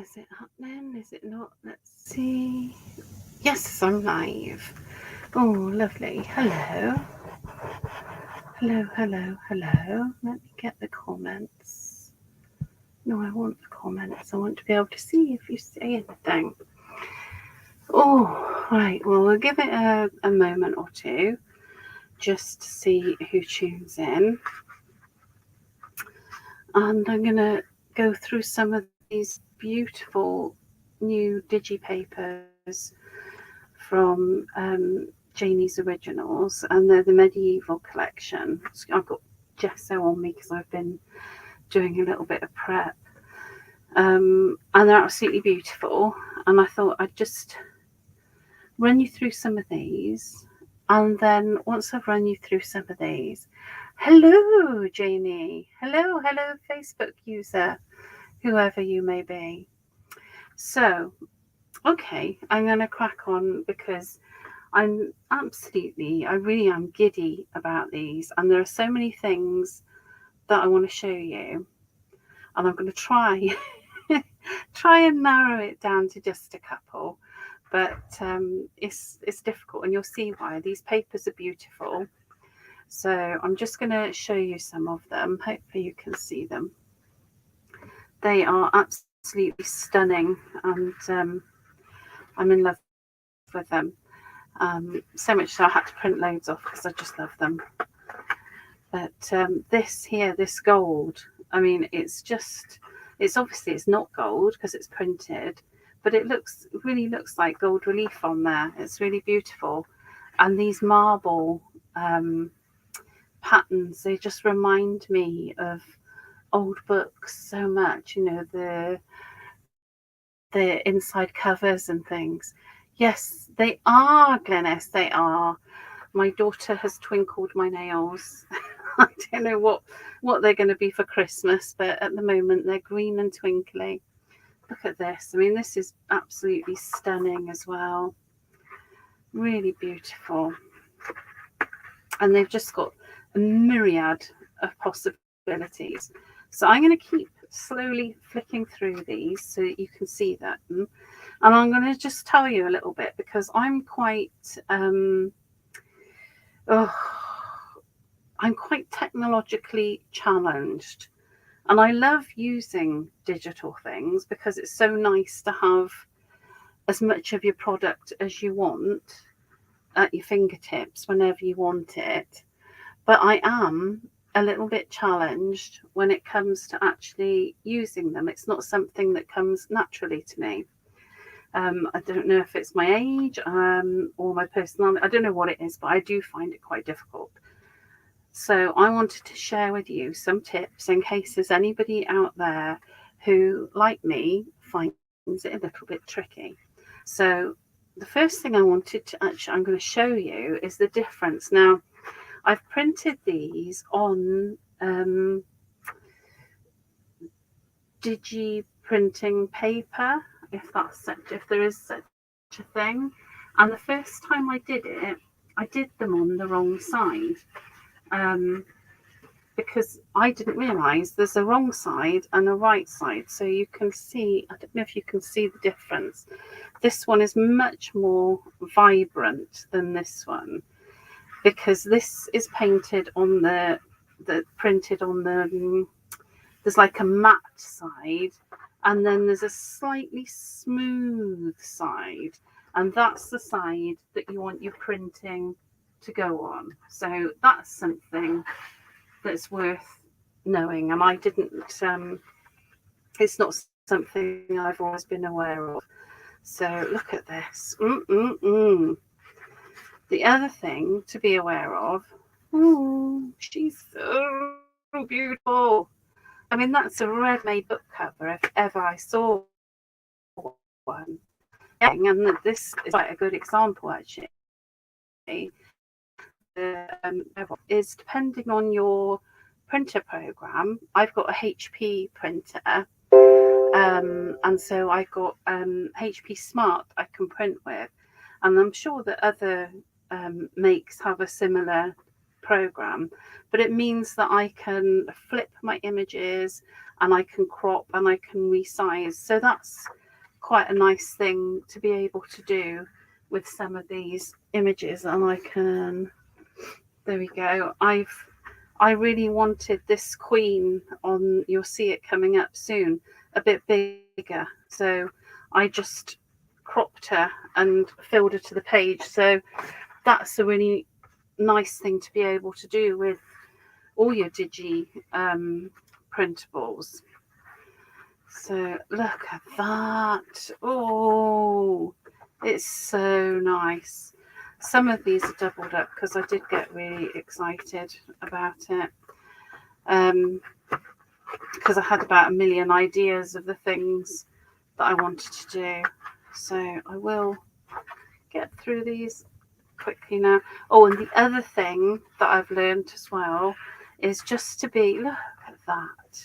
Is it happening? Is it not? Let's see. Yes, I'm live. Oh, lovely. Hello. Hello, hello, hello. Let me get the comments. No, I want the comments. I want to be able to see if you say anything. Oh, right. Well, we'll give it a moment or two just to see who tunes in. And I'm going to go through some of these beautiful new digipapers from Janie's Originals, and they're the medieval collection. I've got gesso on me because I've been doing a little bit of prep, and they're absolutely beautiful. And I thought I'd just run you through some of these, and then once I've run you through some of these, hello Janie, hello Facebook user, whoever you may be. So okay, I'm going to crack on because I really am giddy about these, and there are so many things that I want to show you, and I'm going to try and narrow it down to just a couple, but it's difficult, and you'll see why. These papers are beautiful, so I'm just going to show you some of them. Hopefully you can see them. They are absolutely stunning, and I'm in love with them. So much so I had to print loads off because I just love them. But this here, this gold, I mean, it's obviously it's not gold because it's printed, but it really looks like gold relief on there. It's really beautiful. And these marble patterns, they just remind me of old books so much, you know, the inside covers and things. Yes, they are, Glenys, they are. My daughter has twinkled my nails. I don't know what they're going to be for Christmas, but at the moment they're green and twinkly. Look at this. I mean, this is absolutely stunning as well. Really beautiful. And they've just got a myriad of possibilities. So I'm going to keep slowly flicking through these so that you can see that. And I'm going to just tell you a little bit because I'm quite technologically challenged, and I love using digital things because it's so nice to have as much of your product as you want at your fingertips whenever you want it. But I am a little bit challenged when it comes to actually using them. It's not something that comes naturally to me. I don't know if it's my age or my personality. I don't know what it is, but I do find it quite difficult. So I wanted to share with you some tips in case there's anybody out there who, like me, finds it a little bit tricky. So the first thing I wanted to I'm going to show you is the difference. Now, I've printed these on digi printing paper, if there is such a thing. And the first time I did it, I did them on the wrong side. Because I didn't realise there's a wrong side and a right side. So you can see, I don't know if you can see the difference. This one is much more vibrant than this one, because this is painted on printed on the, there's like a matte side, and then there's a slightly smooth side, and that's the side that you want your printing to go on. So that's something that's worth knowing, and I didn't it's not something I've always been aware of. So look at this. The other thing to be aware of, she's so beautiful. I mean, that's a ready-made book cover if ever I saw one. And this is quite a good example, actually. Is depending on your printer program. I've got a HP printer, and so I've got HP Smart I can print with, and I'm sure that other makes have a similar program, but it means that I can flip my images and I can crop and I can resize. So that's quite a nice thing to be able to do with some of these images. And I can, there we go. I really wanted this queen on, you'll see it coming up soon, a bit bigger. So I just cropped her and filled her to the page. So that's a really nice thing to be able to do with all your Digi printables. So look at that. Oh, it's so nice. Some of these are doubled up because I did get really excited about it. Because I had about a million ideas of the things that I wanted to do. So I will get through these quickly now. Oh, and the other thing that I've learned as well is just to be, look at that.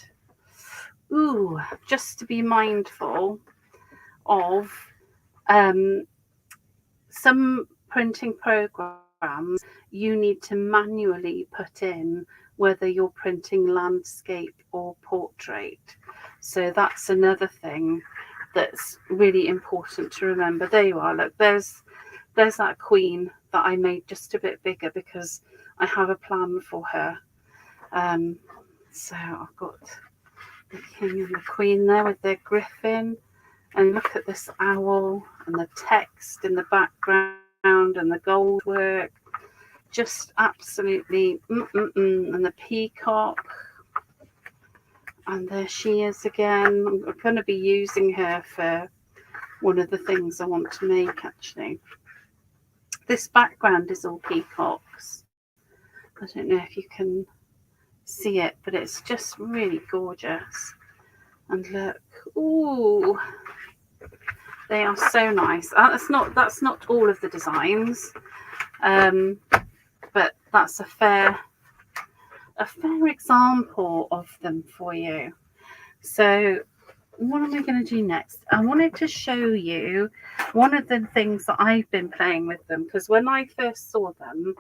Ooh, just to be mindful of some printing programs you need to manually put in whether you're printing landscape or portrait. So that's another thing that's really important to remember. There you are. Look, there's that queen that I made just a bit bigger because I have a plan for her. So I've got the king and the queen there with their griffin, and look at this owl and the text in the background and the gold work, just absolutely and the peacock, and there she is again. I'm going to be using her for one of the things I want to make actually. This background is all peacocks. I don't know if you can see it, but it's just really gorgeous. And look, ooh, they are so nice. That's not all of the designs, but that's a fair example of them for you. So what am I going to do next? I wanted to show you one of the things that I've been playing with them, because when I first saw them,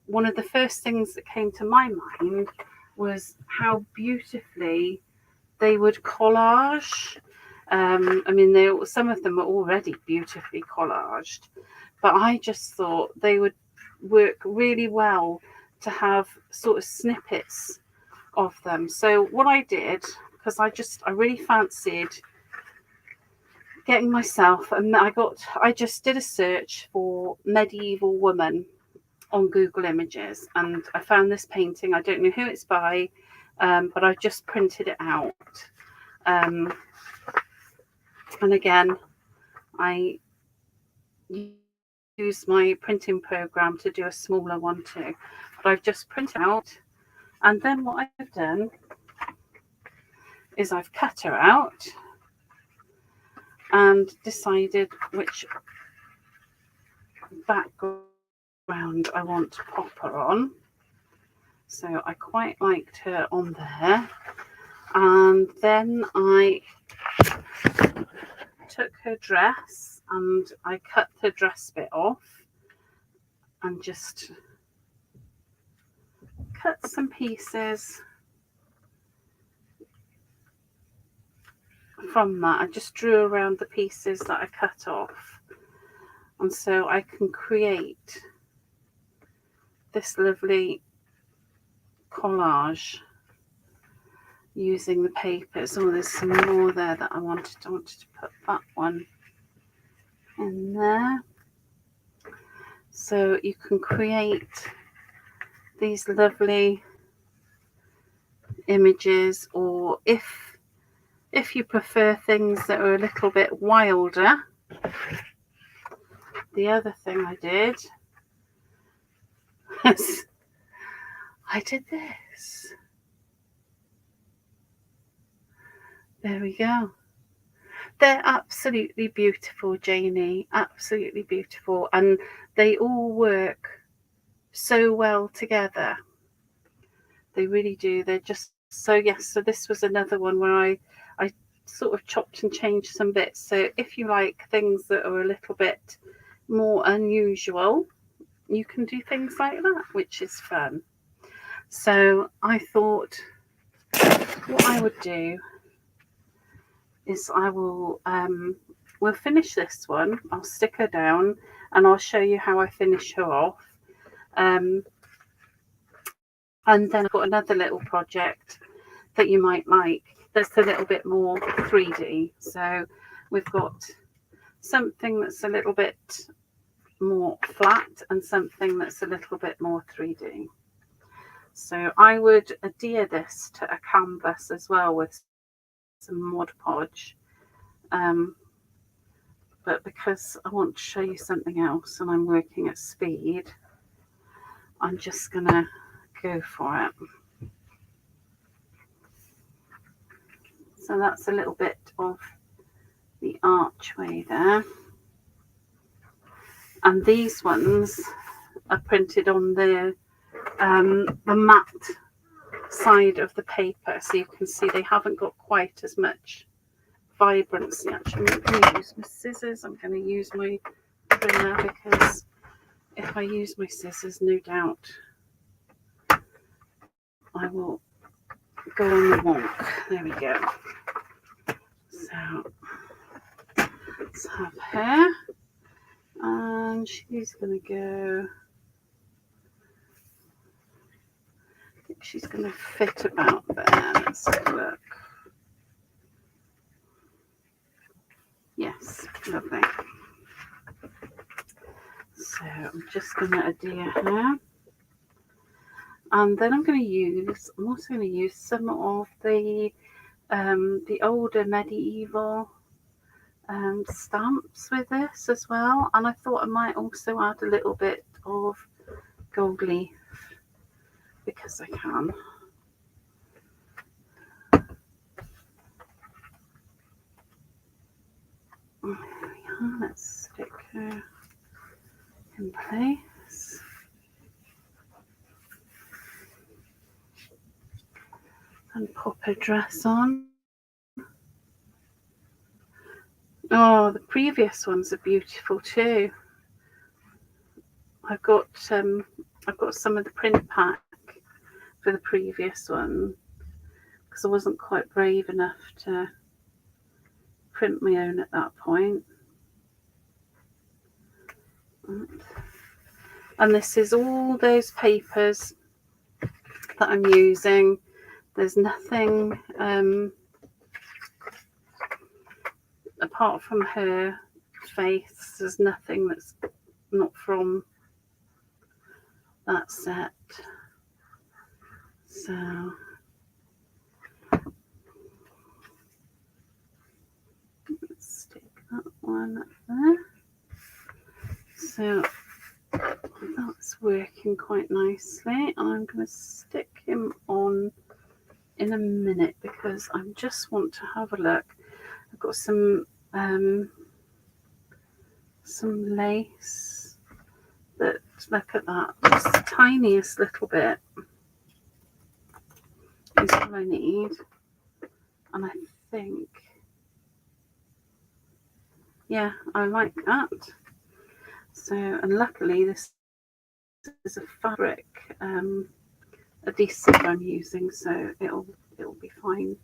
one of the first things that came to my mind was how beautifully they would collage. I mean, some of them are already beautifully collaged, but I just thought they would work really well to have sort of snippets of them. So what I did, because I really fancied getting myself, and I just did a search for medieval woman on Google Images, and I found this painting. I don't know who it's by, but I've just printed it out. And again, I use my printing program to do a smaller one too. But I've just printed out, and then what I've done is I've cut her out and decided which background I want to pop her on. So I quite liked her on there. And then I took her dress and I cut the dress bit off and just cut some pieces from that. I just drew around the pieces that I cut off, and so I can create this lovely collage using the papers. Oh, there's some more there that I wanted to put that one in there. So you can create these lovely images, or if you prefer things that are a little bit wilder, the other thing I did was I did this. There we go. They're absolutely beautiful, Janie. Absolutely beautiful. And they all work so well together. They really do. They're just so, yes. So this was another one where I sort of chopped and changed some bits. So if you like things that are a little bit more unusual, you can do things like that, which is fun. So I thought what I would do is I will we'll finish this one. I'll stick her down and I'll show you how I finish her off. And then I've got another little project that you might like that's a little bit more 3D. So we've got something that's a little bit more flat and something that's a little bit more 3D. So I would adhere this to a canvas as well with some Mod Podge. But because I want to show you something else and I'm working at speed, I'm just going to go for it. So that's a little bit of the archway there. And these ones are printed on the matte side of the paper, so you can see they haven't got quite as much vibrancy. Actually, I'm going to use my scissors. I'm going to use my trimmer because if I use my scissors, no doubt I will go on the wonk. There we go. So let's have her, and she's going to go. I think she's going to fit about there. Let's have a look. Yes, lovely. So I'm just going to adhere her. And then I'm also going to use some of the older medieval stamps with this as well. And I thought I might also add a little bit of gold leaf because I can. There we are. Let's stick her in place. And pop her dress on. Oh, the previous ones are beautiful too. I've got some of the print pack for the previous one because I wasn't quite brave enough to print my own at that point. And this is all those papers that I'm using. There's nothing apart from her face, there's nothing that's not from that set. So let's stick that one up there. So that's working quite nicely, and I'm going to stick him on in a minute because I just want to have a look. I've got some lace that, look at that, just the tiniest little bit is all I need. And I think, yeah, I like that. So, and luckily this is a fabric adhesive I'm using, so it'll be fine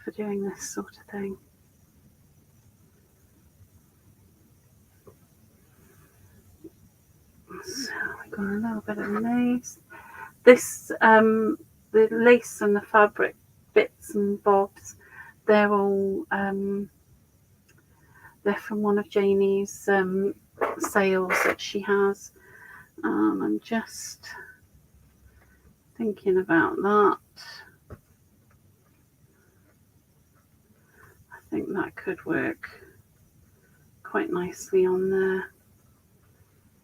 for doing this sort of thing. So we've got a little bit of lace. This the lace and the fabric bits and bobs, they're all they're from one of Janie's sales that she has. I'm just thinking about that. I think that could work quite nicely on there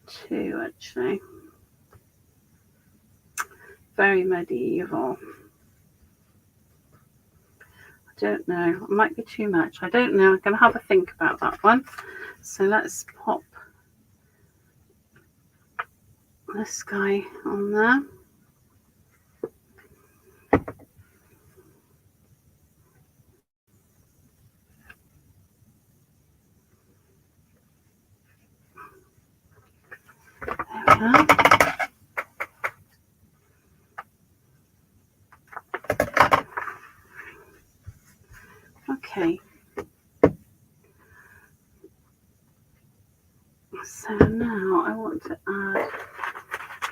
too, actually. Very medieval. I don't know. It might be too much. I don't know. I'm going to have a think about that one. So let's pop this guy on there. There we there. Okay. So now I want to add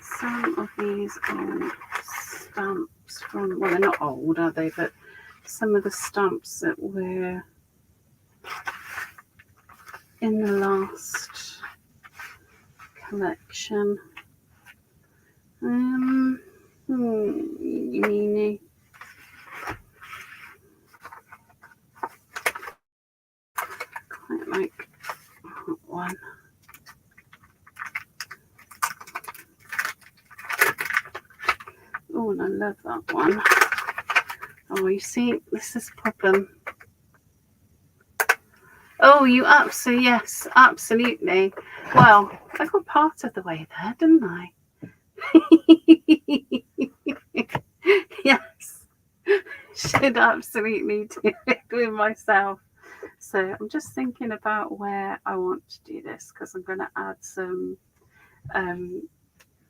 some of these old stamps from, well, they're not old, are they? But some of the stamps that were in the last collection. Meanie. Quite like that one. Oh, and I love that one. Oh, you see, this is a problem. Oh, you absolutely, yes, absolutely. Well, I got part of the way there, didn't I? Yes, should absolutely do it with myself. So I'm just thinking about where I want to do this, because I'm going to add some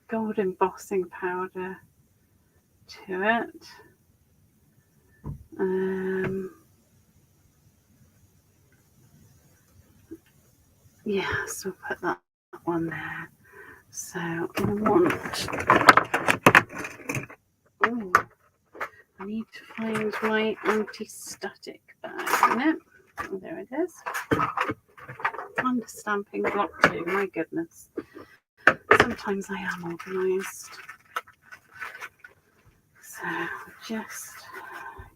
gold embossing powder to it. Yeah, so we'll put that one there. So I want, I need to find my anti-static bag in it. Oh, there it is. And a stamping block too, my goodness. Sometimes I am organised. So just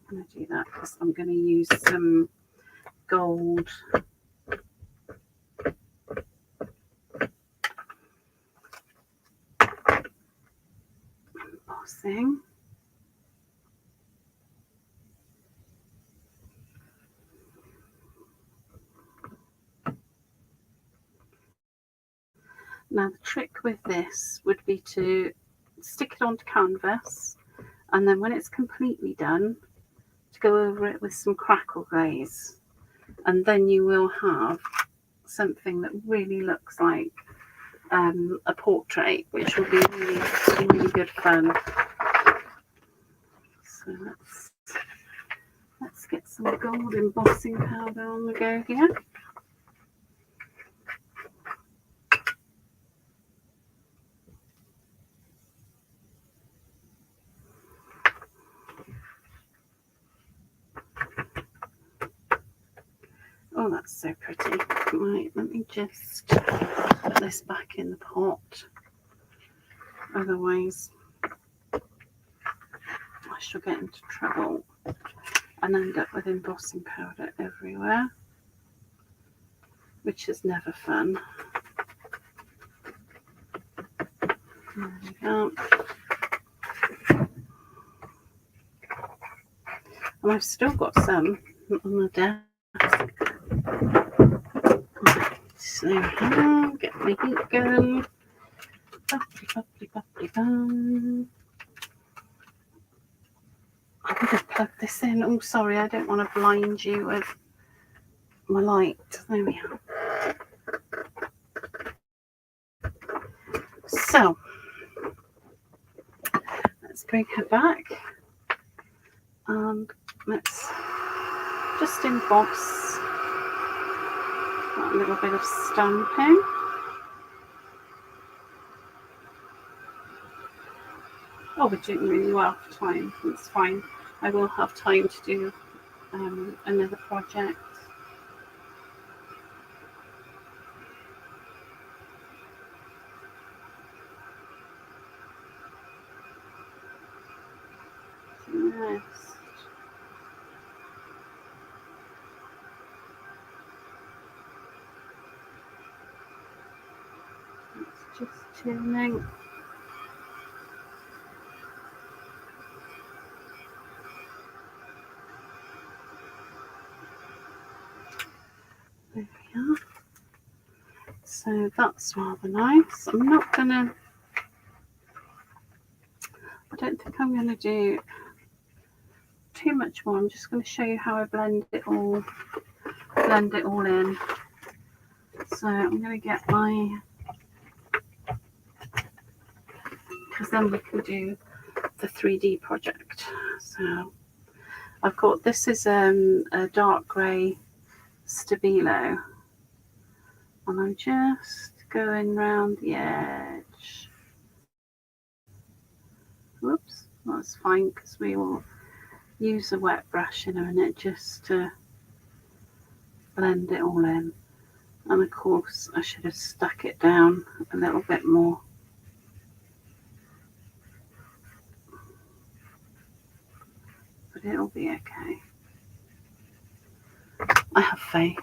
going to do that because I'm going to use some gold embossing. Now the trick with this would be to stick it onto canvas, and then when it's completely done, to go over it with some crackle glaze, and then you will have something that really looks like a portrait, which will be really, really good fun. So let's get some gold embossing powder on the go here. Oh, that's so pretty. Right, let me just put this back in the pot. Otherwise, I shall get into trouble and end up with embossing powder everywhere, which is never fun. There we go. And I've still got some on the desk. So get my heat gun. I would have plugged this in. Oh, sorry, I don't want to blind you with my light. There we are. So let's bring her back and let's just emboss that little bit of stamping. Oh, we're doing really well for time. It's fine. I will have time to do another project. Next. It's just turning. There we are. So that's rather nice. I'm not gonna, I don't think I'm gonna do too much more. I'm just going to show you how I blend it all in. So I'm going to get my because then we can do the 3D project. So I've got, this is a dark grey Stabilo, and I'm just going round the edge. Whoops, that's fine because we will use a wet brush in a minute just to blend it all in. And of course I should have stuck it down a little bit more. But it'll be okay. I have faith.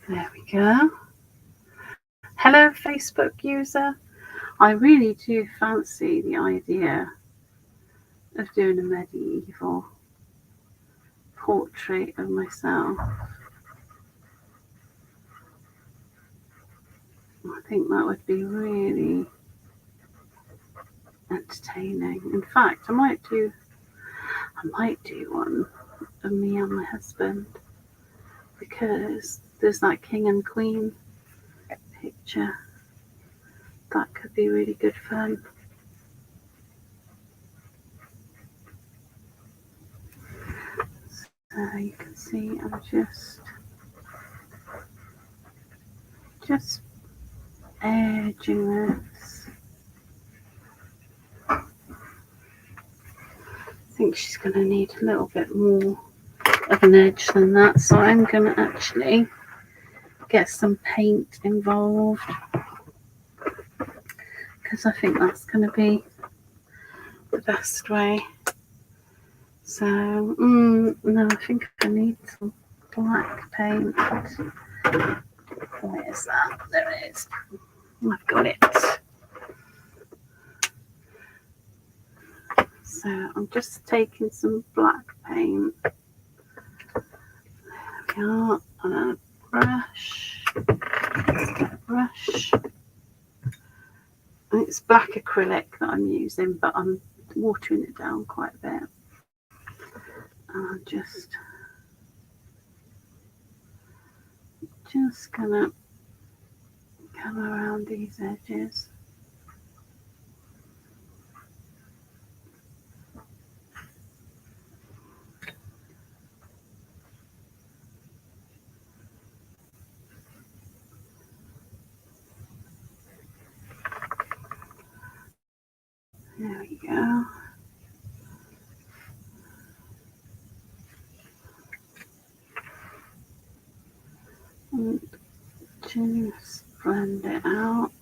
There we go. Hello, Facebook user. I really do fancy the idea of doing a medieval portrait of myself. I think that would be really entertaining. In fact, I might do one of me and my husband, because there's that king and queen picture. That could be really good fun. So you can see I'm just edging this. I think she's going to need a little bit more of an edge than that, so I'm going to actually get some paint involved, because I think that's going to be the best way. So no, I think I need some black paint. Where is that? There it is. I've got it. So I'm just taking some black paint. There we are. And a brush. And it's black acrylic that I'm using, but I'm watering it down quite a bit. And I'm just gonna come around these edges. There we go. And just blend it out.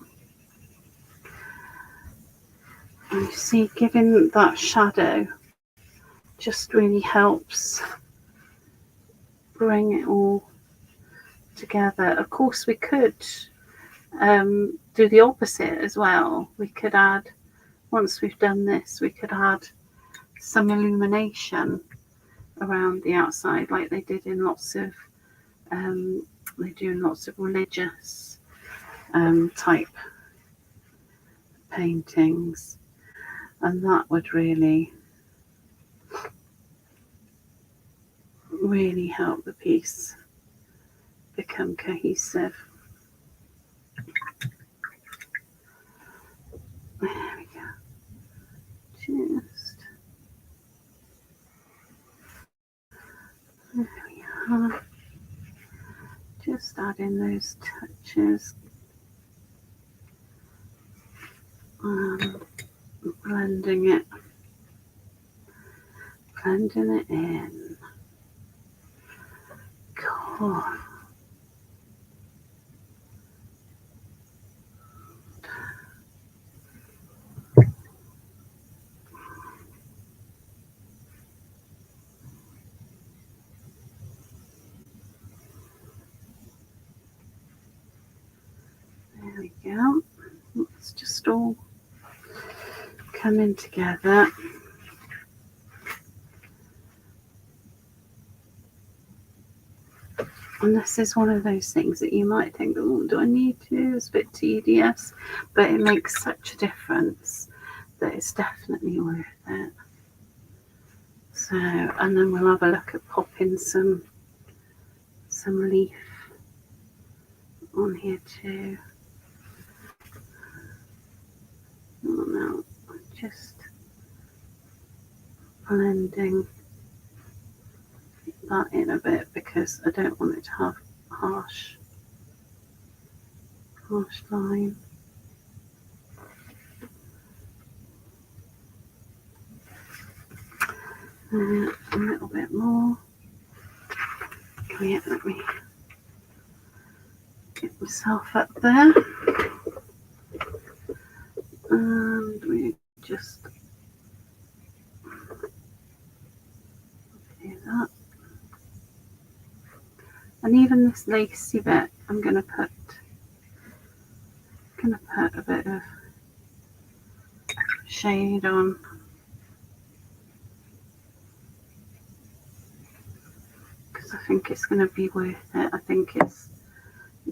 And you see, giving that shadow just really helps bring it all together. Of course, we could do the opposite as well. We could add, once we've done this, we could add some illumination around the outside, like they did in lots of religious type paintings, and that would really help the piece become cohesive. There we go. There we are. Just adding those touches and blending it in. Cool. There we go. It's just all coming together. And this is one of those things that you might think, oh, do I need to? It's a bit tedious, but it makes such a difference that it's definitely worth it. So, and then we'll have a look at popping some leaf on here too. Oh no, just blending that in a bit because I don't want it to have harsh line. A little bit more. Yeah, let me get myself up there. And we just do that. And even this lacy bit, I'm gonna put a bit of shade on. Because I think it's gonna be worth it. I think it's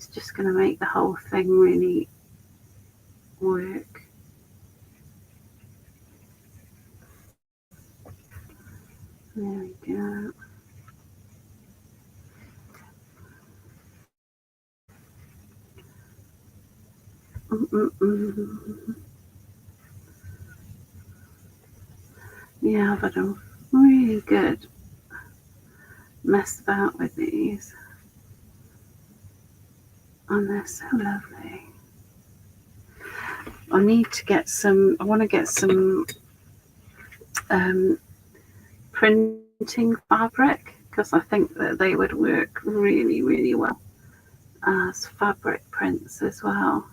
just gonna make the whole thing really work. There we go. Yeah, but I'm really good mess about with these, and they're so lovely. I need to get some. I want to get some printing fabric because I think that they would work really, really well as fabric prints as well.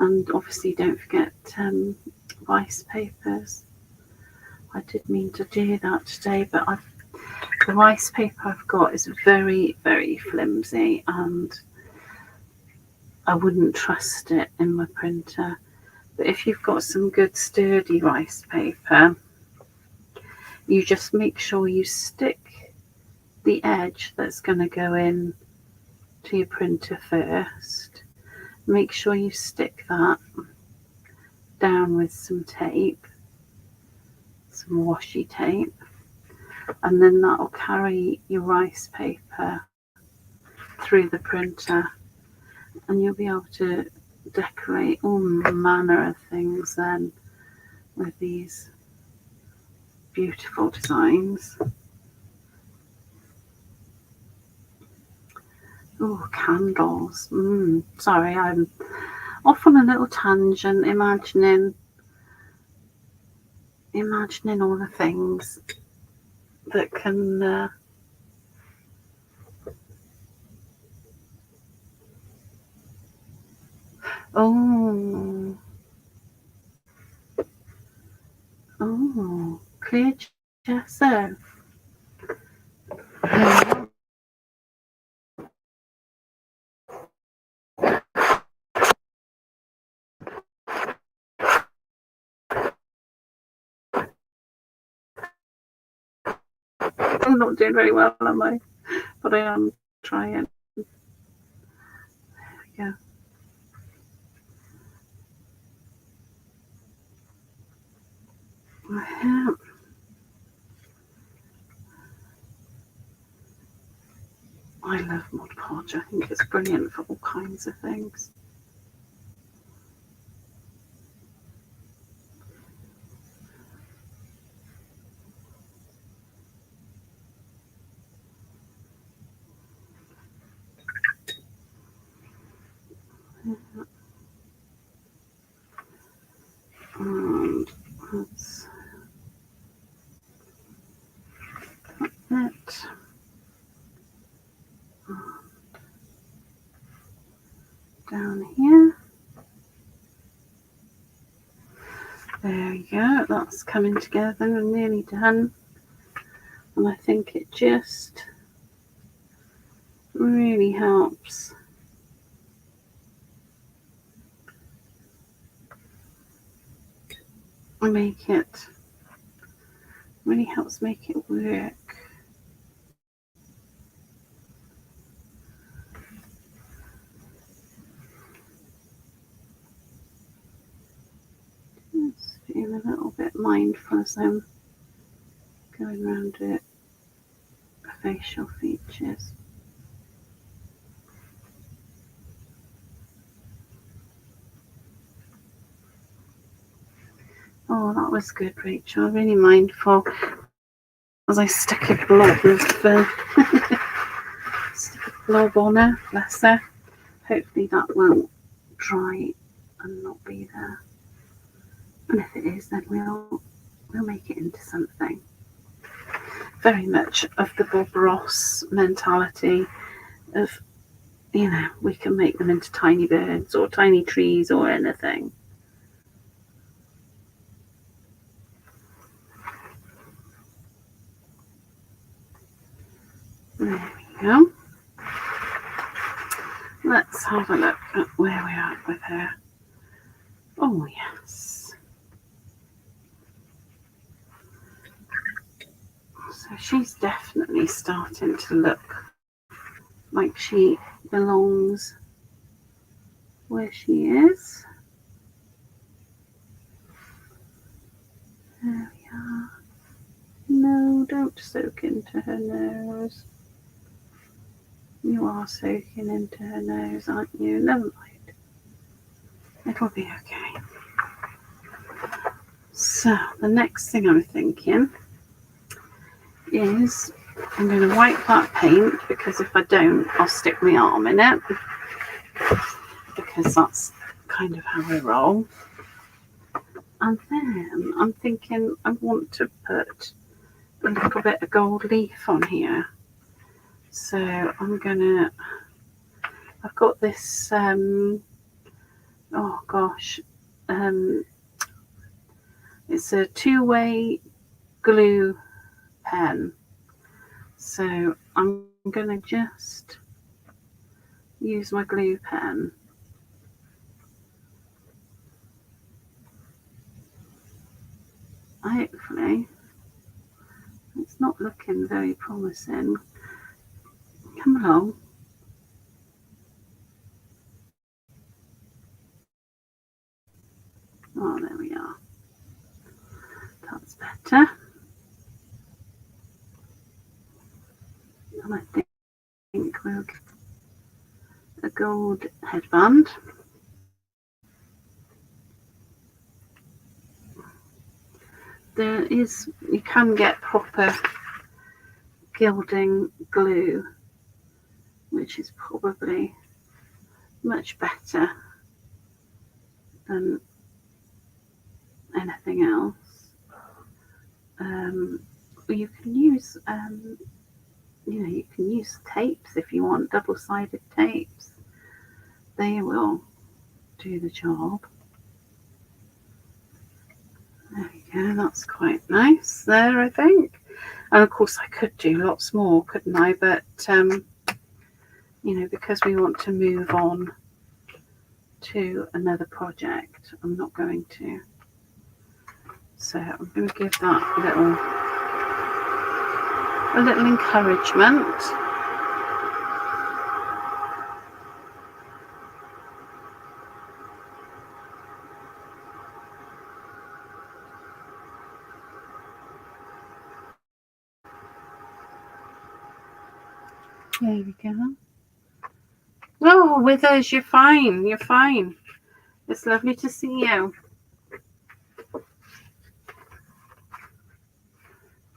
And obviously, don't forget rice papers. I did mean to do that today, but the rice paper I've got is very, very flimsy, and I wouldn't trust it in my printer. But if you've got some good sturdy rice paper, you just make sure you stick the edge that's going to go in to your printer first. Make sure you stick that down with some tape, some washi tape, and then that'll carry your rice paper through the printer, and you'll be able to decorate all manner of things then with these beautiful designs. Oh, candles. Sorry, I'm off on a little tangent, imagining all the things that can oh, clear gesso. I'm not doing very well, am I? But I am trying. There we go. I love Mod Podge. I think it's brilliant for all kinds of things. And let's put that down here. There we go. That's coming together and nearly done. And I think it just really helps make it work. Just being a little bit mindful as I'm going around it. Facial features. Oh, that was good, Rachel. Really mindful. As I stuck a blob of stick a blob on her, bless her. Hopefully that won't dry and not be there. And if it is, then we'll make it into something. Very much of the Bob Ross mentality of, you know, we can make them into tiny birds or tiny trees or anything. There we go. Let's have a look at where we're at with her. Oh, yes. So she's definitely starting to look like she belongs where she is. There we are. No, don't soak into her nose. You are soaking into her nose, aren't you? Never mind. It'll be okay. So the next thing I'm thinking is I'm going to wipe that paint, because if I don't, I'll stick my arm in it, because that's kind of how I roll. And then I'm thinking I want to put a little bit of gold leaf on here. So I'm gonna, I've got this, oh gosh, it's a two-way glue pen. So I'm gonna just use my glue pen. Hopefully, it's not looking very promising. Come along. Oh, there we are. That's better. And I think we'll get a gold headband. There is, you can get proper gilding glue, which is probably much better than anything else. You can use, you can use tapes if you want, double-sided tapes. They will do the job. There we go, that's quite nice there, I think. And of course I could do lots more, couldn't I? But, because we want to move on to another project, I'm not going to. So I'm going to give that a little encouragement. There we go. Oh, Withers, you're fine. You're fine. It's lovely to see you.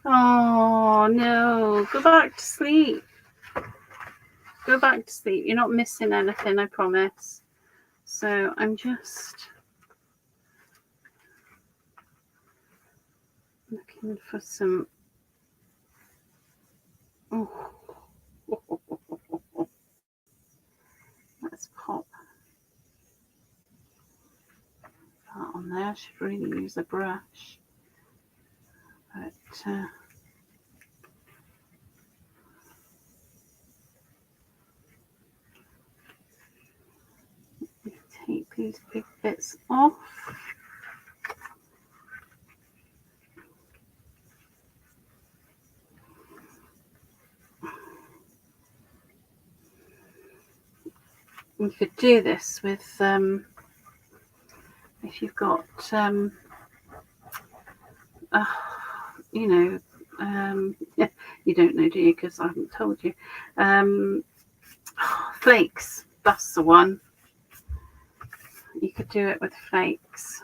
Oh, no. Go back to sleep. Go back to sleep. You're not missing anything, I promise. So I'm just looking for some... Oh. Let's pop that on there. I should really use a brush. But... take these big bits off. You could do this with, if you've got, you don't know, do you? Because I haven't told you. Flakes, that's the one. You could do it with flakes.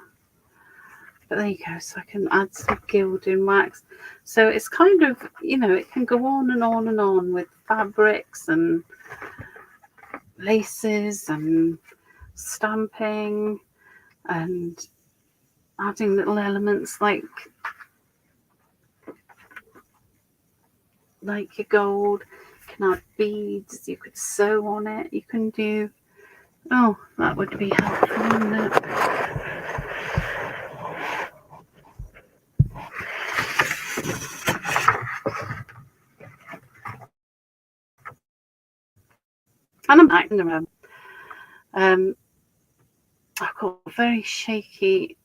But there you go. So I can add some gilding wax. So it's kind of, you know, it can go on and on and on with fabrics and laces and stamping and adding little elements like your gold. You can add beads, you could sew on it, you can do, oh, that would be helpful, wouldn't it? And I'm back in the room. I've got very shaky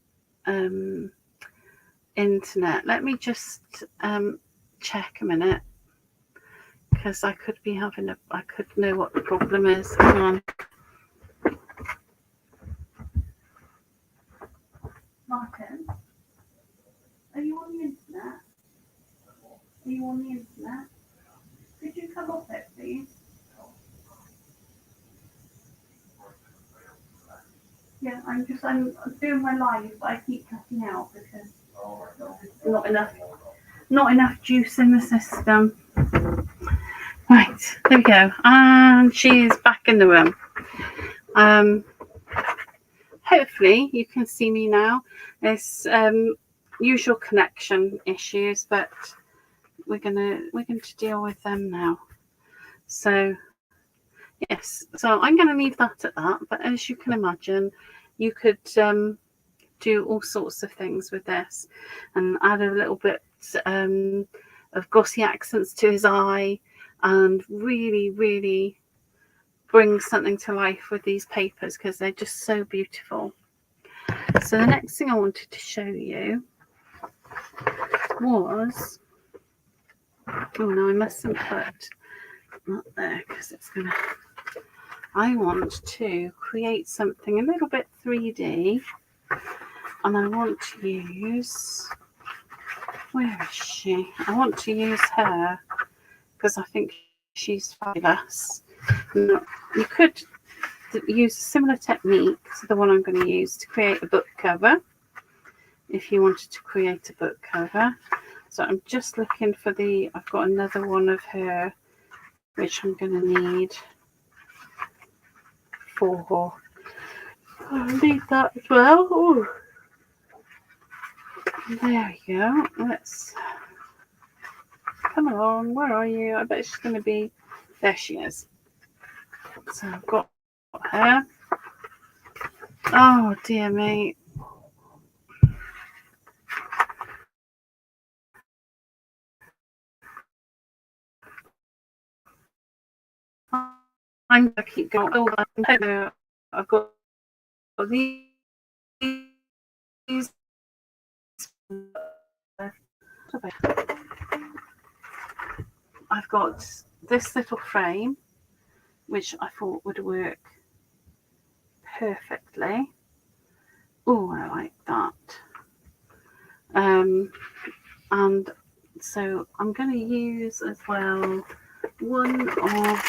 internet. Let me just check a minute, because I could be having I could know what the problem is. Hang on. Martin, are you on the internet? Are you on the internet? Could you come off it, please? Yeah, I'm doing my live, but I keep cutting out because not enough juice in the system. Right, there we go. And she's back in the room. Hopefully you can see me now. There's usual connection issues, but we're gonna deal with them now. So yes, so I'm going to leave that at that. But as you can imagine, you could do all sorts of things with this and add a little bit of glossy accents to his eye and really, really bring something to life with these papers because they're just so beautiful. So the next thing I wanted to show you was, oh no, I mustn't put that there because it's gonna, I want to create something a little bit 3D, and I want to use, where is she? I want to use her because I think she's fabulous. You could use a similar technique to the one I'm going to use to create a book cover if you wanted to create a book cover. So I'm just looking for I've got another one of her which I'm going to need for, I'll need that as well. Ooh. There we go. Let's, come along, where are you? I bet she's going to be, there she is. So I've got her. Oh dear me. I'm going to keep going over. I've got these. I've got this little frame, which I thought would work perfectly. Oh, I like that. And so I'm going to use as well one of,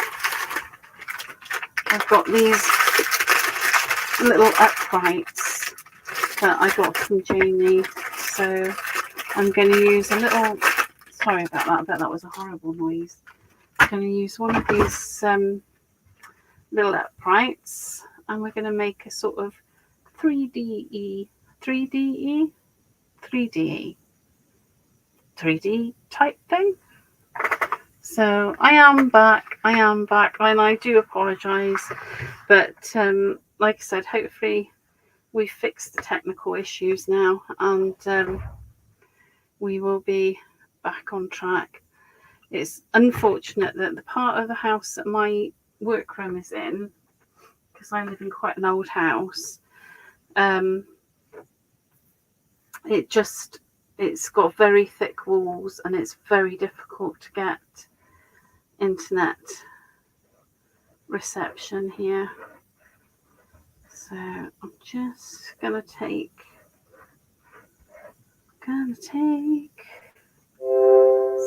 I've got these little uprights that I got from Janie. So I'm going to use a little, sorry about that, I bet that was a horrible noise. I'm going to use one of these little uprights, and we're going to make a sort of 3D type thing. So I am back, and I do apologise, but like I said, hopefully we've fixed the technical issues now, and we will be back on track. It's unfortunate that the part of the house that my workroom is in, because I live in quite an old house, it's got very thick walls and it's very difficult to get internet reception here. So I'm just gonna take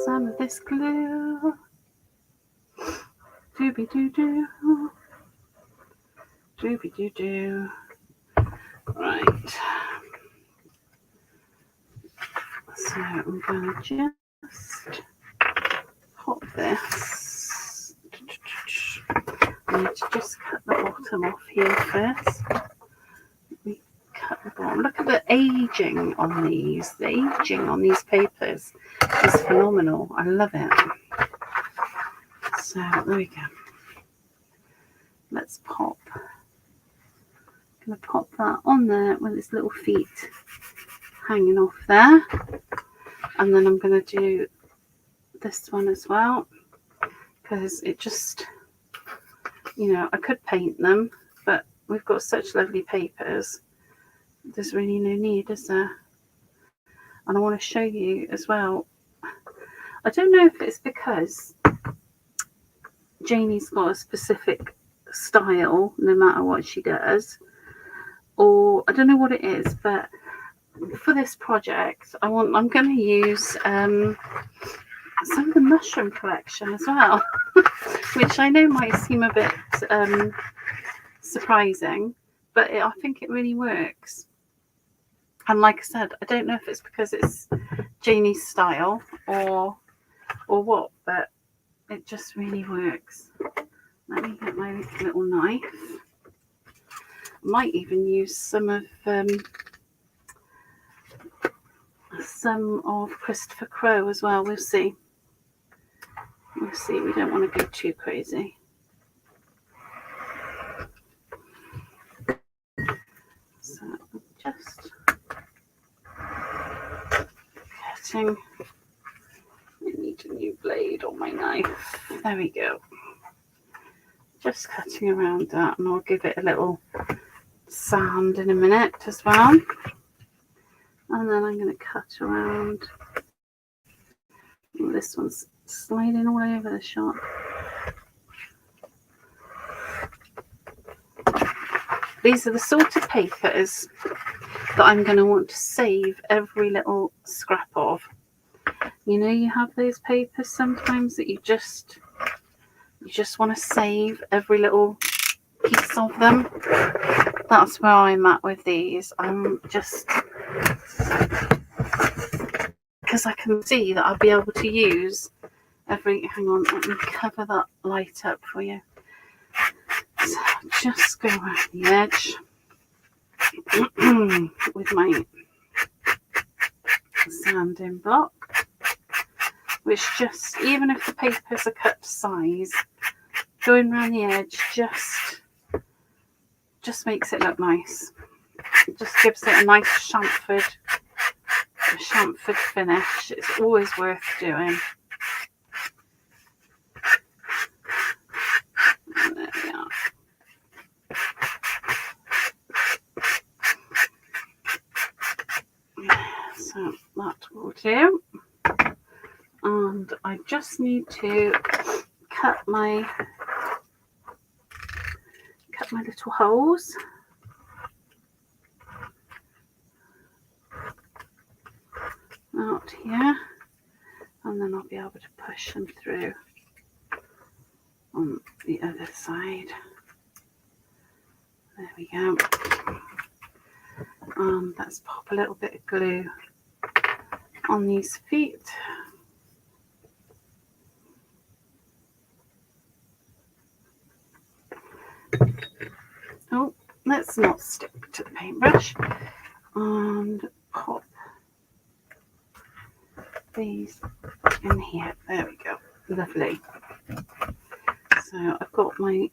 some of this glue. Dooby doo doo. Dooby doo doo. Right. So I'm going to just pop this. I need to just cut the bottom off here first. Let me cut the bottom. Look at the aging on these. The aging on these papers is phenomenal. I love it. So there we go. Let's pop. I'm going to pop that on there with its little feet hanging off there. And then I'm going to do this one as well, because it just, you know, I could paint them, but we've got such lovely papers. There's really no need, is there? And I want to show you as well. I don't know if it's because Janie's got a specific style no matter what she does, or I don't know what it is, but for this project I'm going to use some of the mushroom collection as well, which I know might seem a bit surprising, but I think it really works. And like I said, I don't know if it's because it's Janie's style or what, but it just really works. Let me get my little knife. I might even use some of Christopher Crowe as well. We'll see. We'll see. We don't want to go too crazy. So just cutting. I need a new blade on my knife. There we go. Just cutting around that, and I'll give it a little sand in a minute as well. And then I'm going to cut around. Oh, this one's sliding all over the shot. These are the sort of papers that I'm going to want to save every little scrap of. You know, you have those papers sometimes that you just want to save every little piece of them. That's where I'm at with these. I'm just, because I can see that I'll be able to use every, hang on, let me cover that light up for you. So just go around the edge with my sanding block, which just, even if the papers are cut to size, going around the edge just makes it look nice. It just gives it a nice chamfered finish. It's always worth doing. And there we are. So that will do. And I just need to cut my little holes. Out here, and then I'll be able to push them through on the other side. There we go. Let's pop a little bit of glue on these feet. Oh, let's not stick to the paintbrush, and pop these in here. There we go. Lovely. So I've got my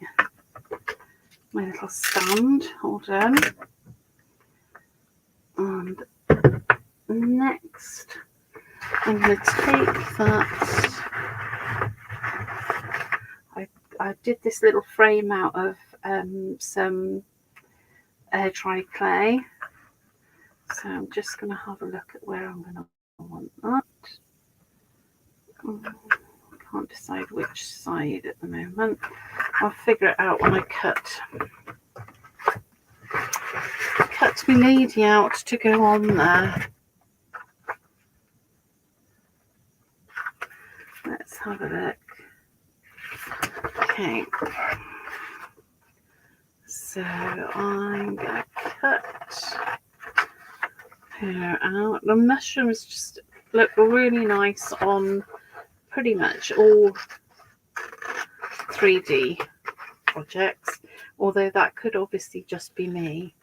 little stand all done. And next I'm going to take that. I did this little frame out of some air dry clay. So I'm just going to have a look at where I'm going to want that. I can't decide which side at the moment. I'll figure it out when I cut my lady out to go on there. Let's have a look. Okay. So I'm going to cut her out. The mushroom is just look really nice on pretty much all 3D projects, although that could obviously just be me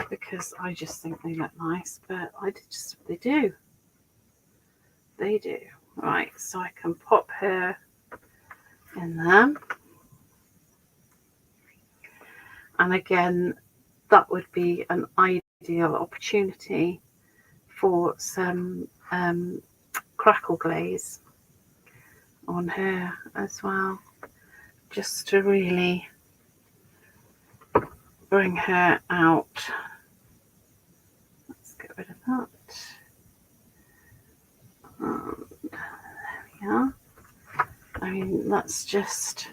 because I just think they look nice, but they do. Right, so I can pop her in there. And again, that would be an ideal opportunity for some crackle glaze on her as well, just to really bring her out. Let's get rid of that. There we are. I mean, that's just,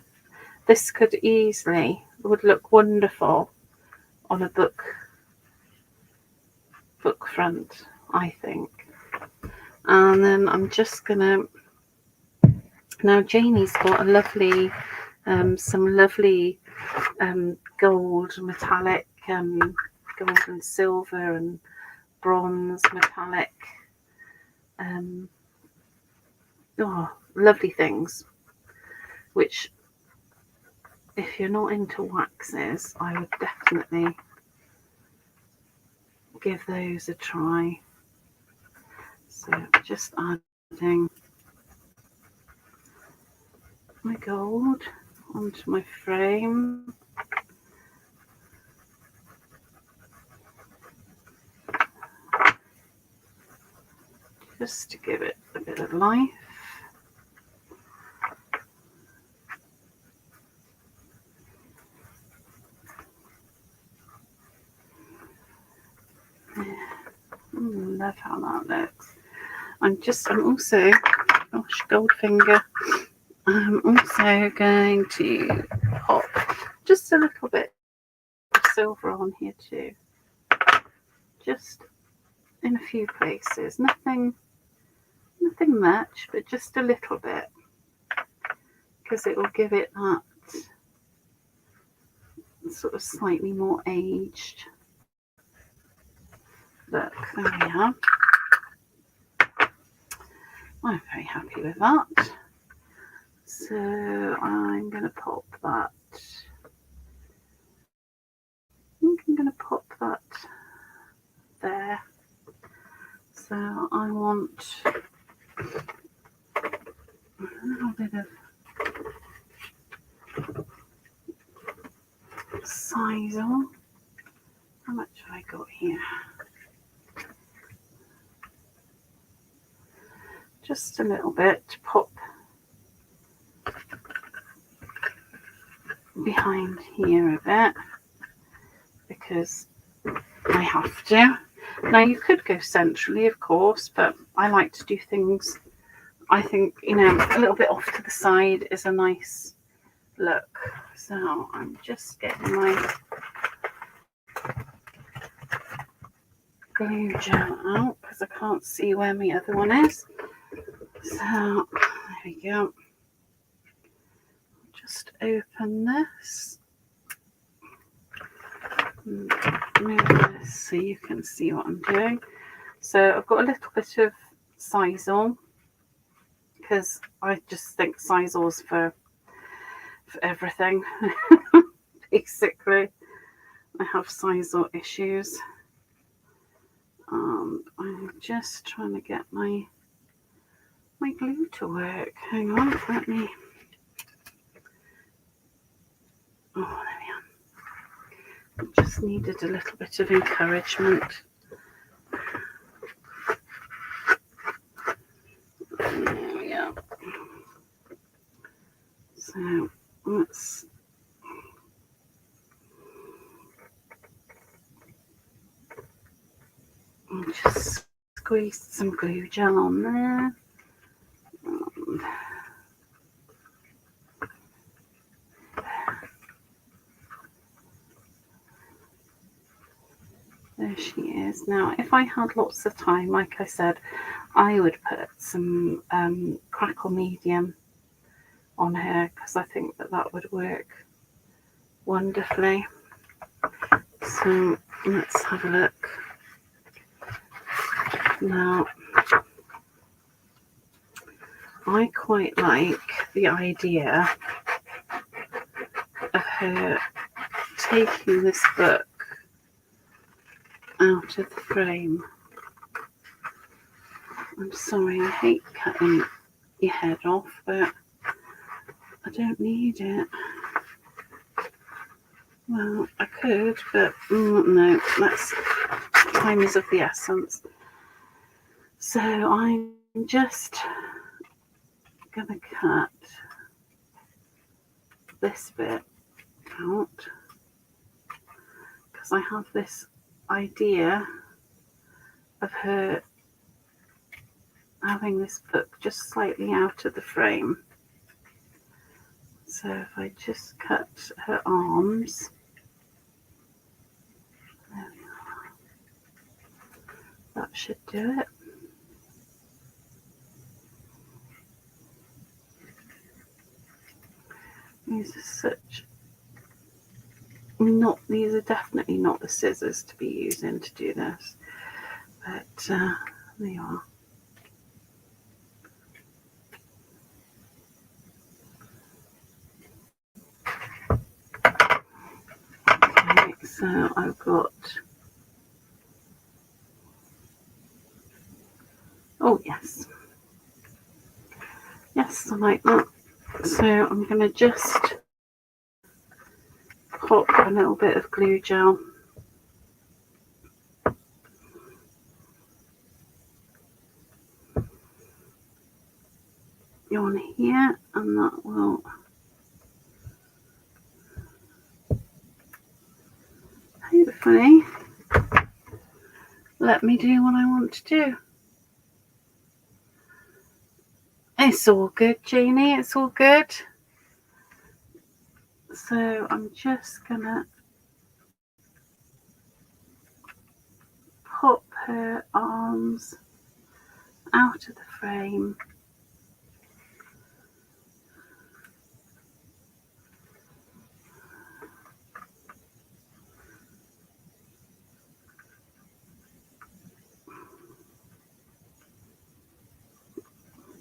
this could easily, would look wonderful on a book front, I think. And then I'm just gonna, now Janie's got a lovely, some lovely gold metallic, gold and silver and bronze metallic, lovely things, which if you're not into waxes, I would definitely give those a try. So just adding my gold onto my frame. Just to give it a bit of life. Love how that looks. I'm also, gosh, Goldfinger. I'm also going to pop just a little bit of silver on here too. Just in a few places. Nothing much, but just a little bit. Because it will give it that sort of slightly more aged look. There we are. I'm very happy with that. So I'm going to pop that. I think I'm going to pop that there. So I want a little bit of sisal. How much have I got here? Just a little bit to pop behind here a bit because I have to. Now you could go centrally, of course, but I like to do things, I think, you know, a little bit off to the side is a nice look. So I'm just getting my glue gel out because I can't see where my other one is. So there we go. Just open this. Move this so you can see what I'm doing. So I've got a little bit of sisal because I just think sisal's for everything. Basically, I have sisal issues. I'm just trying to get my glue to work. Hang on, let me. Oh, there we are. I just needed a little bit of encouragement. There we go. So let's just squeeze some glue gel on there. There she is. Now, if I had lots of time, like I said, I would put some crackle medium on her because I think that would work wonderfully. So let's have a look. Now, I quite like the idea of her taking this book out of the frame. I'm sorry, I hate cutting your head off, but I don't need it. Well, I could, but no, time is of the essence. So I'm just going to cut this bit out because I have this idea of her having this book just slightly out of the frame. So if I just cut her arms, there we are. That should do it. These are definitely not the scissors to be using to do this, but there you are. Okay, so I've got, oh yes, I like that. So I'm going to just pop a little bit of glue gel on here, and that will hopefully let me do what I want to do. It's all good, Janie, it's all good. So I'm just gonna pop her arms out of the frame.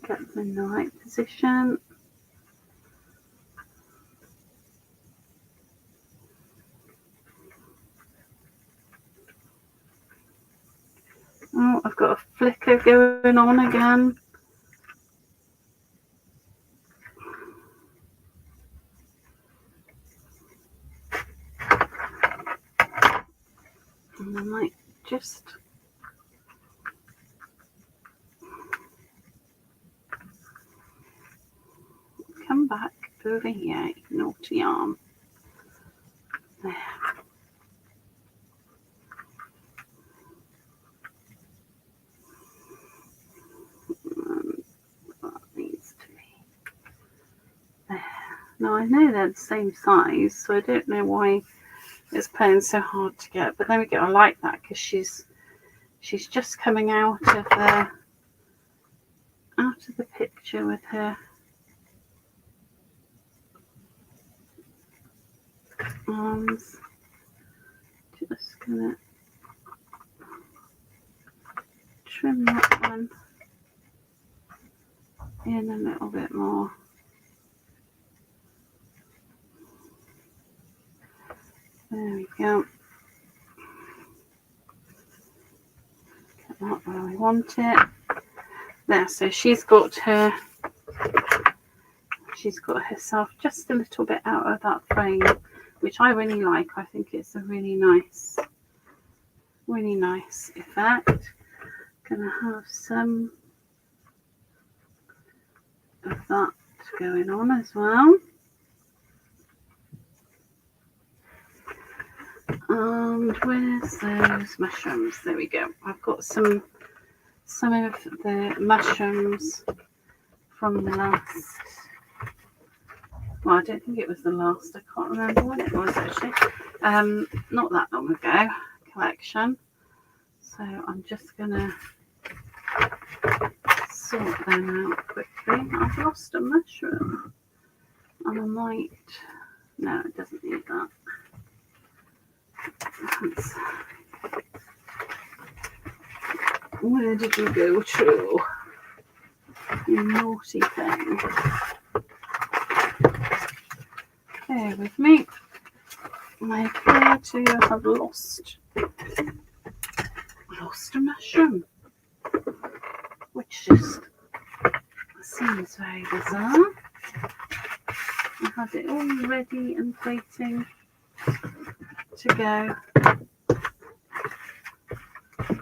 Get them in the right position. Oh, I've got a flicker going on again. And I might just come back over here, you naughty arm. There. That needs to be there. Now I know they're the same size, so I don't know why it's playing so hard to get. But there we go. I like that because she's just coming out of the picture with her arms. Just gonna trim that one in a little bit more. There we go. Get that where we want it. There, so she's got herself just a little bit out of that frame, which I really like. I think it's a really nice effect. Gonna have some of that going on as well. And where's those mushrooms? There we go. I've got some of the mushrooms from the last, well, I don't think it was the last, I can't remember when it was actually, not that long ago, collection. So I'm just gonna sort them out quickly. I've lost a mushroom and I might, no, it doesn't need that. Where did you go to? You naughty thing. Bear with me. I appear to have lost a mushroom, which just seems very bizarre. I had it all ready and waiting to go,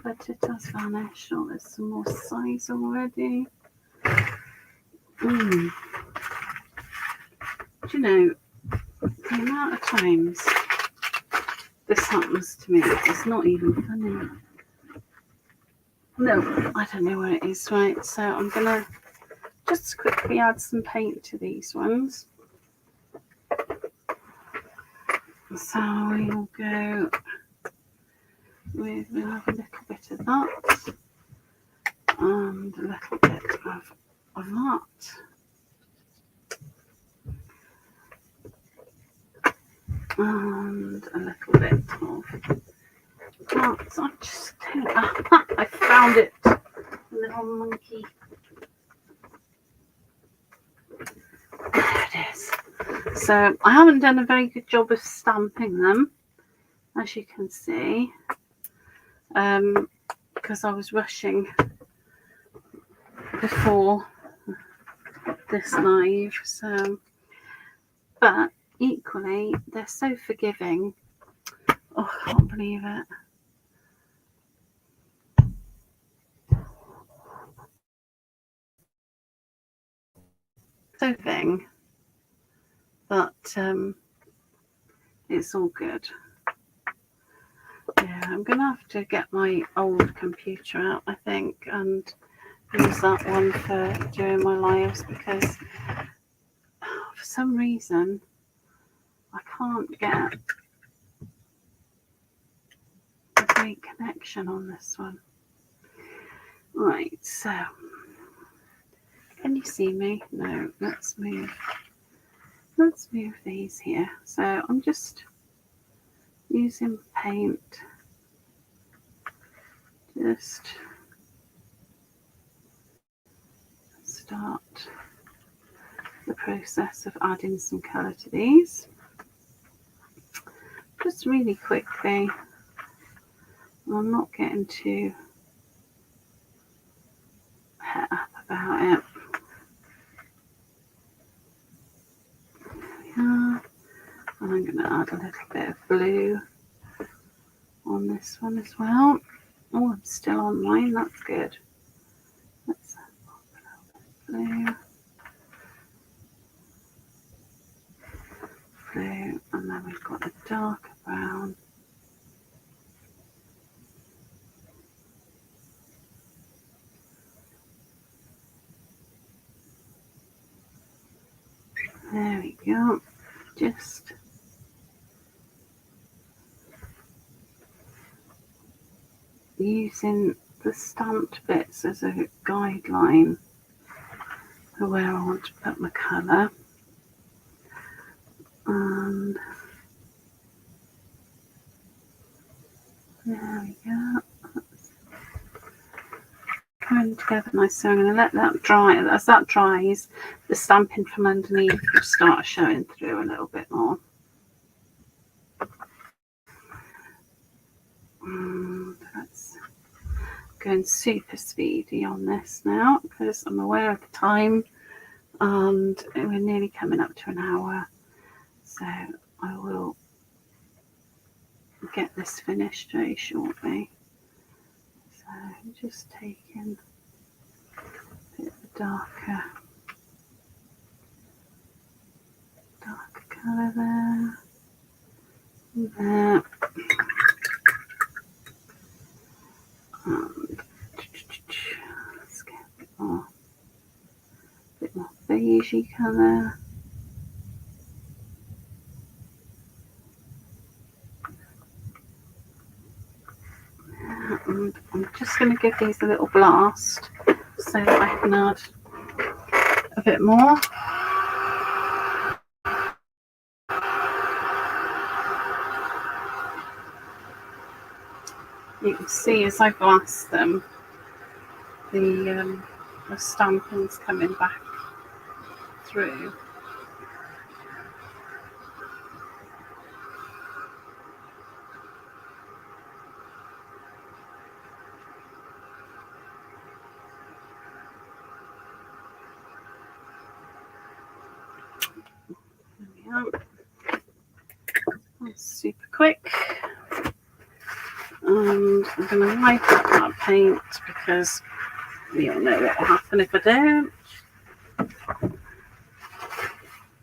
but it has vanished. Oh, there's some more size already. Do you know, the amount of times this happens to me, it's not even funny. No, I don't know where it is. Right, so I'm gonna just quickly add some paint to these ones. So we'll go with, we'll have a little bit of that and a little bit of that. And a little bit of that. So I just don't, I found it, little monkey. There it is. So I haven't done a very good job of stamping them, as you can see, because I was rushing before this live. So, but equally, they're so forgiving. Oh, I can't believe it. So thing, but it's all good. Yeah, I'm gonna have to get my old computer out, I think, and use that one for doing my lives, because for some reason I can't get a great connection on this one. Right, so can you see me? No, let's move these here. So I'm just using paint, just start the process of adding some colour to these. Just really quickly. I'm not getting too het up about it. And I'm going to add a little bit of blue on this one as well. Oh, I'm still on mine, that's good. Let's pop a little bit of blue. Blue, and then we've got a darker brown. There we go. Just using the stamped bits as a guideline for where I want to put my colour. And there we go. That's coming together nice. So I'm going to let that dry. As that dries, the stamping from underneath will start showing through a little bit more. And let's going super speedy on this now, because I'm aware of the time and we're nearly coming up to an hour, so I will get this finished very shortly. So I'm just taking a bit of a darker colour there and there. And let's get a bit more beigey colour. And I'm just going to give these a little blast so that I can add a bit more. You can see as I blast them, the the stamping's coming back through. There we are. That's super quick. And I'm going to wipe up that paint because we all know what will happen if I don't.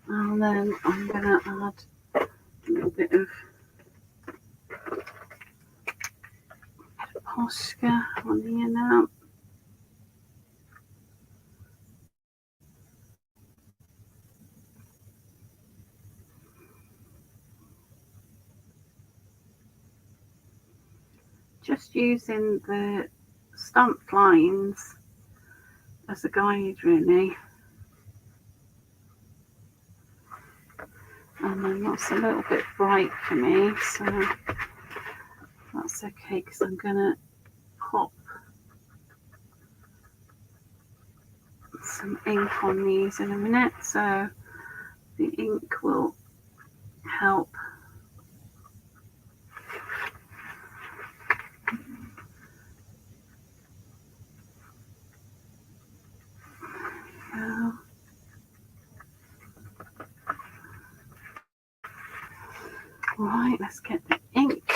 And then I'm going to add a little bit of Posca on here now. Just using the stamped lines as a guide, really. And then that's a little bit bright for me, so that's okay because I'm going to pop some ink on these in a minute, so the ink will help Right, let's get the ink.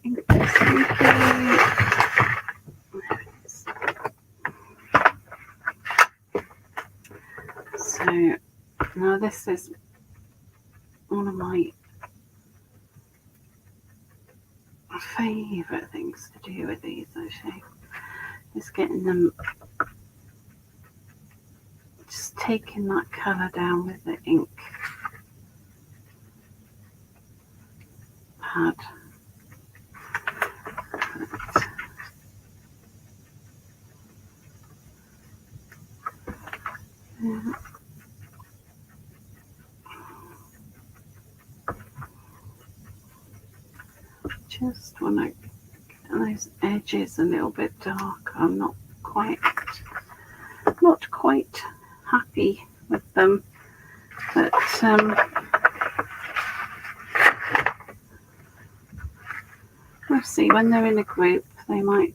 Ink is inky. There it is. So now this is one of my favourite things to do with these, actually. Just getting them, just taking that colour down with the ink pad. Yeah. Just want to get those edges a little bit darker. I'm not quite happy with them, but we'll see. When they're in a group, they might.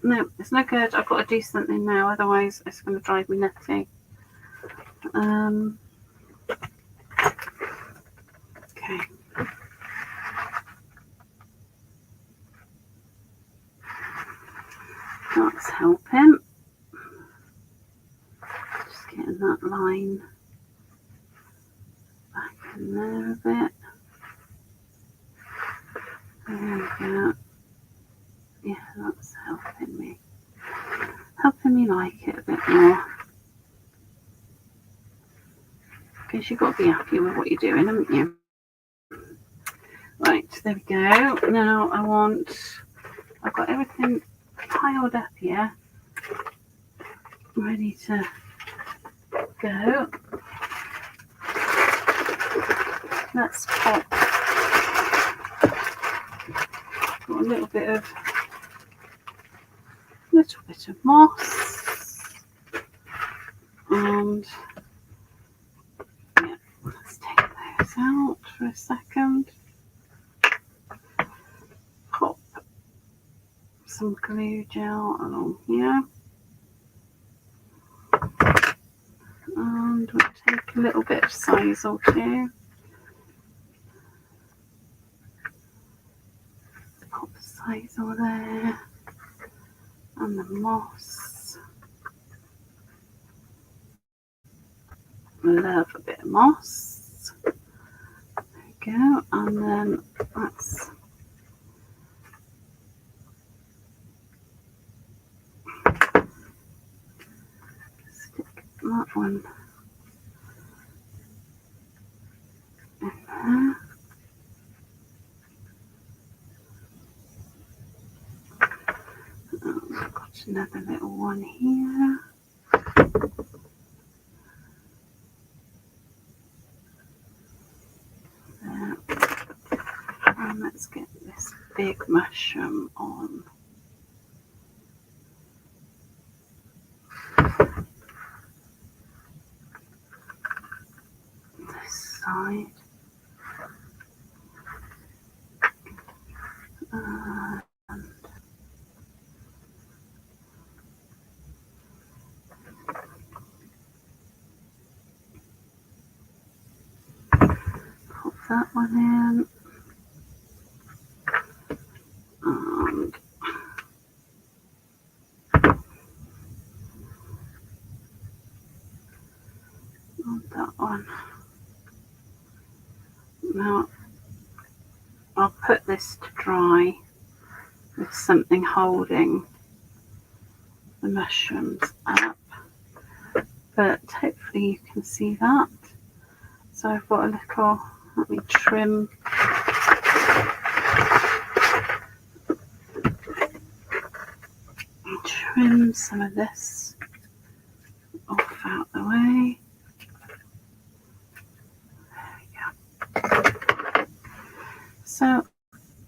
No, it's no good. I've got to do something now, otherwise it's going to drive me nutty. Okay. That's helping. Just getting that line back in there a bit. There we go. Yeah, that's helping me. Helping me like it a bit more. Because you've got to be happy with what you're doing, haven't you? Right, there we go. Now I've got everything piled up here, ready to go. Let's pop a little bit of moss, and yeah, let's take those out for a second. Pop some glue gel along here, and we'll take a little bit of Sizzle too. Pop the Sizzle there, and the moss. Love a bit of moss. There we go, and then let's stick that one in there. I've got another little one here. There. And let's get this big mushroom on side. Pop that one in. And that one. Now I'll put this to dry with something holding the mushrooms up, but hopefully you can see that. So I've got a little, let me trim some of this off out the way. There we go. So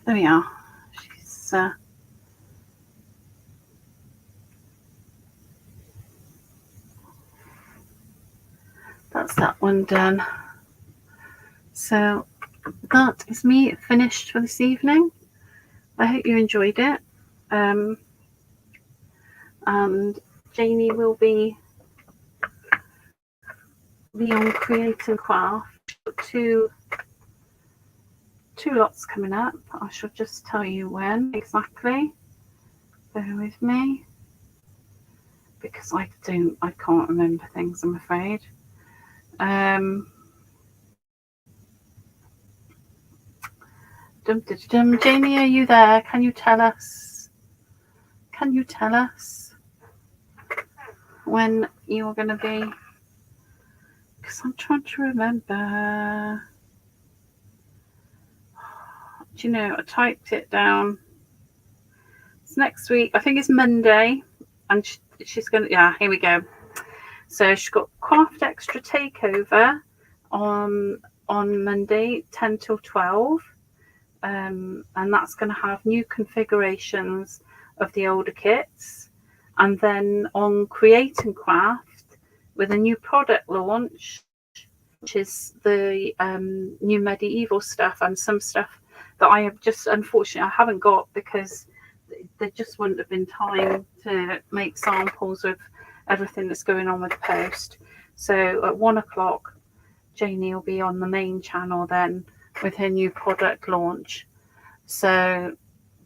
there we are. She's that's that one done. So that is me finished for this evening. I hope you enjoyed it. And Janie will be on Create and Craft. Two lots coming up. I shall just tell you when exactly. Bear with me, because I can't remember things, I'm afraid. Janie, are you there? Can you tell us? Can you tell us when you're going to be? Because I'm trying to remember. Do you know, I typed it down. It's next week. I think it's Monday. And she's going to, yeah, here we go. So she's got Craft Extra Takeover on Monday, 10 till 12. And that's going to have new configurations of the older kits. And then on Create and Craft, with a new product launch, which is the new medieval stuff and some stuff that I have just, unfortunately, I haven't got because there just wouldn't have been time to make samples of everything that's going on with the post. So at 1 o'clock, Janie will be on the main channel then with her new product launch. So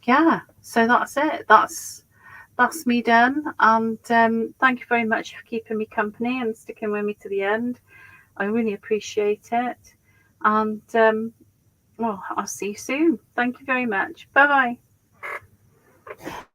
yeah, so that's it. That's me done. And thank you very much for keeping me company and sticking with me to the end. I really appreciate it. And well, I'll see you soon. Thank you very much. Bye bye.